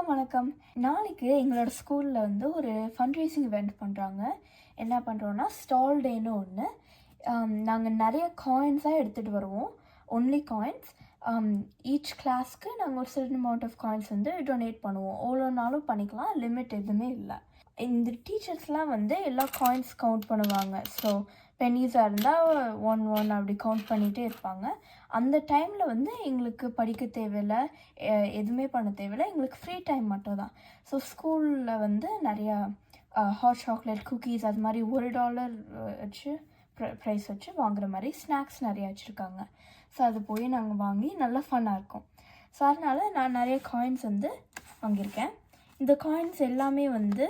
வணக்கம். நாளைக்கு எங்களோட ஸ்கூலில் வந்து ஒரு ஃபண்ட்ரைசிங் இவெண்ட் பண்ணுறாங்க. என்ன பண்ணுறோன்னா ஸ்டால் டேன்னு ஒன்று. நாங்கள் நிறைய காயின்ஸாக எடுத்துகிட்டு வருவோம். Only coins. ஈச் கிளாஸ்க்கு நாங்கள் ஒரு சர்டன் அமௌண்ட் ஆஃப் காயின்ஸ் வந்து டொனேட் பண்ணுவோம். எவ்வளோனாலும் பண்ணிக்கலாம், லிமிட் எதுவுமே இல்லை. இந்த டீச்சர்ஸ்லாம் வந்து எல்லா காயின்ஸ் கவுண்ட் பண்ணுவாங்க. ஸோ பென்னிஸாக இருந்தால் 1 1 அப்படி கவுண்ட் பண்ணிகிட்டே இருப்பாங்க. அந்த டைமில் வந்து எங்களுக்கு படிக்க தேவையில்லை, எதுவுமே பண்ண தேவையில்லை, எங்களுக்கு ஃப்ரீ டைம் மட்டும் தான். ஸோ ஸ்கூலில் வந்து நிறையா ஹாட் சாக்லேட், குக்கீஸ் அது மாதிரி $1 வச்சு ப்ரைஸ் வச்சு வாங்குகிற மாதிரி ஸ்நாக்ஸ் நிறையா வச்சுருக்காங்க. ஸோ அது போய் நாங்கள் வாங்கி நல்லா ஃபன்னாக இருக்கும். ஸோ அதனால் நான் நிறைய காயின்ஸ் வந்து வாங்கியிருக்கேன். இந்த காயின்ஸ் எல்லாமே வந்து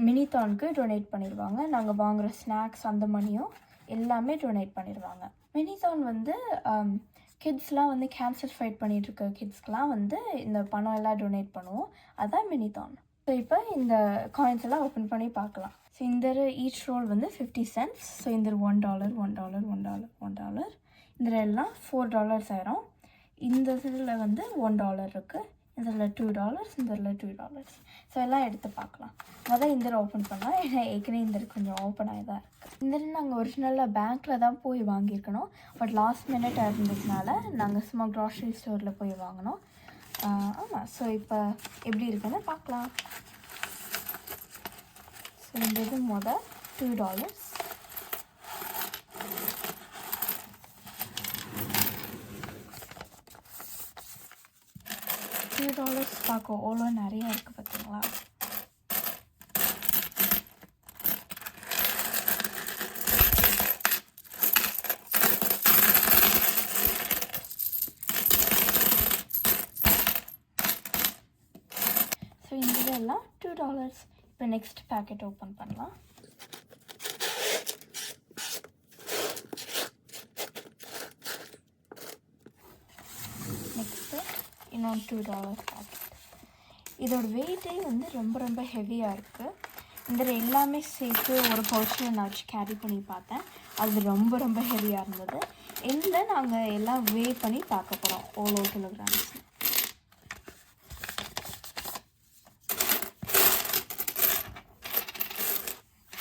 மினித்தானுக்கு டொனேட் பண்ணிடுவாங்க. நாங்கள் வாங்குகிற ஸ்நாக்ஸ் அந்த மணியும் எல்லாமே டொனேட் பண்ணிடுவாங்க. மினித்தான் வந்து கிட்ஸ்லாம் வந்து கேன்சர் ஃபைட் பண்ணிகிட்ருக்க கிட்ஸ்க்கெலாம் வந்து இந்த பணம் எல்லாம் டொனேட் பண்ணுவோம். அதுதான் மினித்தான். ஸோ இப்போ இந்த காயின்ஸ் எல்லாம் ஓப்பன் பண்ணி பார்க்கலாம். ஸோ இந்த ஈச் ரோல் வந்து 50 cents. ஸோ இந்த $1 $1 $1 $1 இதில் எல்லாம் $4 ஆயிரும். இந்த இதில் வந்து $1 இருக்குது, இதில் $2, இதில் $2. ஸோ எல்லாம் எடுத்து பார்க்கலாம். அதான் இந்த ஓப்பன் பண்ணலாம். ஏன்னா ஏற்கனவே இந்த கொஞ்சம் ஓப்பன் ஆகி தான் இருக்குது. இந்த நாங்கள் ஒரிஜினலாக பேங்க்கில் தான் போய் வாங்கியிருக்கணும். பட் லாஸ்ட் மினிட் இருந்ததுனால நாங்கள் சும்மா க்ராசரி ஸ்டோரில் போய் வாங்கினோம். ஆமாம். ஸோ இப்போ எப்படி இருக்குன்னு பார்க்கலாம். ஸோ இந்த இது $2. $2 பார்க்க அவ்வளோ நிறையா இருக்குது பார்த்தீங்களா? ஸோ இந்த இதெல்லாம் $2. இப்போ நெக்ஸ்ட் பேக்கெட் ஓப்பன் பண்ணலாம். நெக்ஸ்ட்டு இன்னொன்று $2 பேக்கெட். இதோட வெயிட்டே வந்து ரொம்ப ரொம்ப ஹெவியாக இருக்குது. இந்த எல்லாமே சேர்த்து ஒரு பவுச்சில் நான் வச்சு கேரி பண்ணி பார்த்தேன். அது ரொம்ப ரொம்ப ஹெவியாக இருந்தது. இதில் நாங்கள் எல்லாம் வே பண்ணி பார்க்க போகிறோம் எவ்வளோ கிலோகிராம்ஸ்.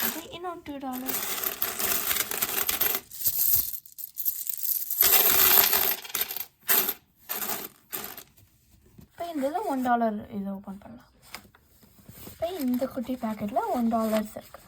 அது இன்னொன்று $2. இப்போ இந்த இதில் $1 இது ஓப்பன் பண்ணலாம். இப்போ இந்த குட்டி பேக்கெட்டில் $1 இருக்குது.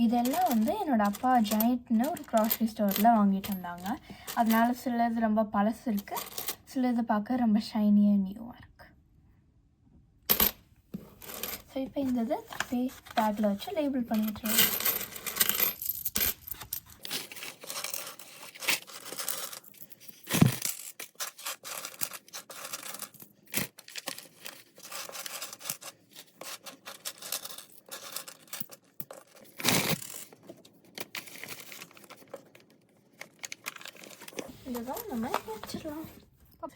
இதெல்லாம் வந்து என்னோடய அப்பா ஜாயிண்ட்னு ஒரு க்ராசரி ஸ்டோரில் வாங்கிட்டு வந்தாங்க. அதனால சிலது ரொம்ப பழசு இருக்குது, சிலது பார்க்க ரொம்ப ஷைனியாக நியூவாக இருக்குது. ஸோ இப்போ இந்த இது பேக்கில் வச்சு லேபிள் பண்ணிட்டுருவோம். இதுதான் நம்ம வச்சிடலாம்.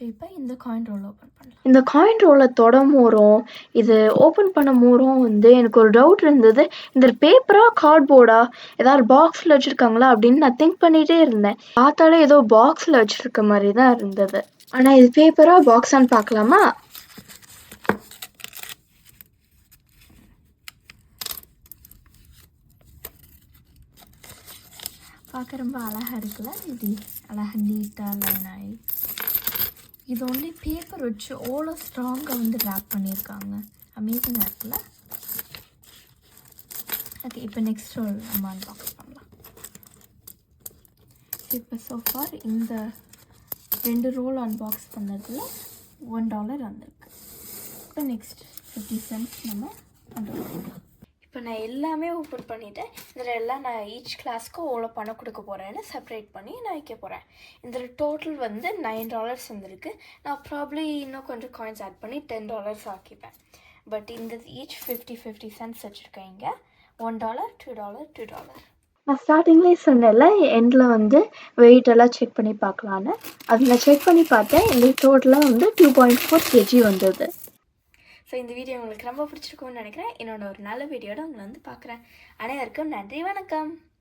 இப்போ இந்த காயின் ரோல் ஓப்பன் பண்ணலாம். இந்த காயின் ரோலை தொடும் போதும் இது ஓப்பன் பண்ணும் போதும் வந்து எனக்கு ஒரு டவுட் இருந்தது. இந்த பேப்பரா கார்ட்போர்டா ஏதாவது பாக்ஸில் வச்சுருக்காங்களா அப்படின்னு நான் திங்க் பண்ணிகிட்டே இருந்தேன். பார்த்தாலே ஏதோ பாக்ஸில் வச்சுருக்க மாதிரி தான் இருந்தது. ஆனால் இது பேப்பரா பாக்ஸான்னு பார்க்கலாமா? பார்க்க ரொம்ப அழகாக இருக்குல்ல? இது அழகாக நீட்டாக லைன் ஆகி இது ஒன்லி பேப்பர் வச்சு அவ்வளோ ஸ்ட்ராங்காக வந்து ரேப் பண்ணியிருக்காங்க. அமேசிங்காக இருக்குல்ல? ஓகே, இப்போ நெக்ஸ்ட் ரோல் நம்ம அன்பாக்ஸ் பண்ணலாம். இப்போ சோஃபார் இந்த 2 ரோல் அன்பாக்ஸ் பண்ணதில் $1 வந்திருக்கு. இப்போ நெக்ஸ்ட் 50 cents நம்ம பண்ணுறோம். இப்போ நான் எல்லாமே ஓப்பன் பண்ணிவிட்டேன். இதில் எல்லாம் நான் ஈச் கிளாஸ்க்கு எவ்வளோ பணம் கொடுக்க போகிறேன்னு செப்பரேட் பண்ணி நான் வைக்க போகிறேன். இதில் டோட்டல் வந்து $9 வந்திருக்கு. நான் ப்ராப்ளி இன்னும் கொஞ்சம் காயின்ஸ் ஆட் பண்ணி $10 ஆக்கிப்பேன். பட் இந்த ஈச் 50 cents வச்சுருக்கேன். இங்கே $1 $2 $2. நான் ஸ்டார்டிங்லேயே சொன்னேன்ல எண்டில் வந்து வெயிட் எல்லாம் செக் பண்ணி பார்க்கலான்னு. அது நான் செக் பண்ணி பார்த்தேன். எங்களுக்கு டோட்டலாக வந்து 2.4 kg வந்தது. ஸோ இந்த வீடியோ உங்களுக்கு ரொம்ப பிடிச்சிருக்கும்னு நினைக்கிறேன். என்னோட ஒரு நல்ல வீடியோட உங்களை வந்து பார்க்குறேன். அனைவருக்கும் நன்றி, வணக்கம்.